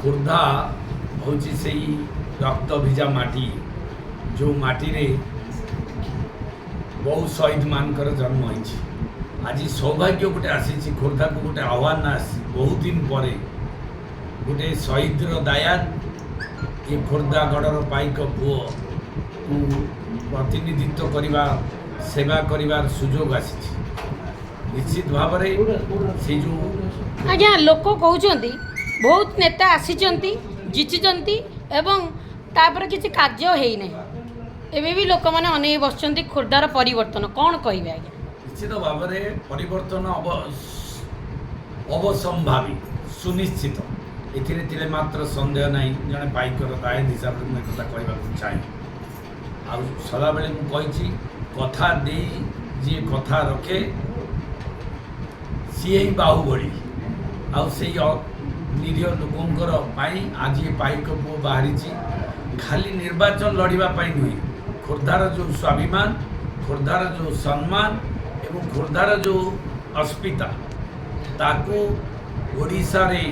खोर्धा हूँ से रक्त भिजा माटी जो माटी रे बहु शहीद मानकर जन्म होती आज सौभाग्य गोटे आसी खोर्धा को गोटे आह्वान आसी बहुत दिन पर गोटे शहीद दायाद ये खोर्धा गढ़र पाइक पुओ को प्रतिनिधित्व करवा सेवा करिवार सुजोग आसी निश्चित भाव से जो आज्ञा लोक कहते बहुत नेता आसीचंती जिचिचंती एवं तापर किसी कार्य है एवं भी लोक मैंने अनेक बसचंती खोर्धार परिवर्तन कौन कहे आज्ञा निश्चित भाव में परिवर्तन अवसंभावी सुनिश्चित ए मात्र संदेह ना जड़े पाइकर दायद हिसाब से मुझे कहवाक चाहे आ सदा बेले मुझे कथा दे जी कथा रखे सी ही बाहुबली आई निरीह लोकंर आज ये पाइक पुओ बाहरी खाली निर्वाचन लड़ाई नुहे खोर्धार जो स्वाभिमान खोर्धार जो सम्मान एवं खोर्धार जो अस्मिता ताकू ओडिशा रे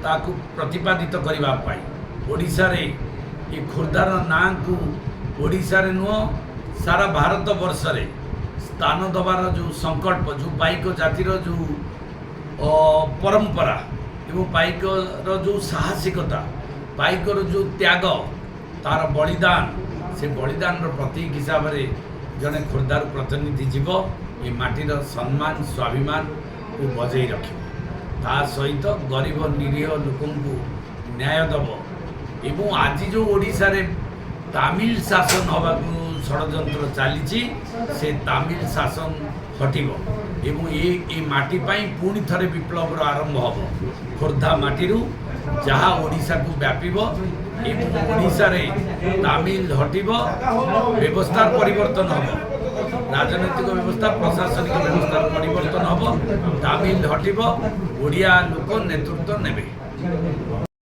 ताकू प्रतिपादित करने ओडिशा रे ये खोर्धार ना को ओडिशा रे नुह सारा भारत वर्ष रे स्थान दबार जो संकल्प जो पाइक जातिर जो परंपरा एवं पाइकर जो साहसिकता पाइकर जो त्याग तार बलिदान से बलिदान प्रतीक हिसाब से जड़े खोर्धार प्रतिनिधि जीव ये माटीर सम्मान स्वाभिमान को बजाई रख सहित गरीब निरीह लोक न्याय दब एवं आज जो ओडिशा रे तामिल शासन हवा षड्यंत्र चली से तामिल शासन हटिब एवं ये माटी पुणी थरे विप्लव आरंभ हम खोर्धा माटी जहाँ ओडिशा को व्यापीब एवं ओडिशा रे तामिल हटिब व्यवस्था परिवर्तन हम राजनैतिक व्यवस्था प्रशासनिक व्यवस्था परिवर्तन हम तामिल हटिब ओडिया लोक नेतृत्व नेबे।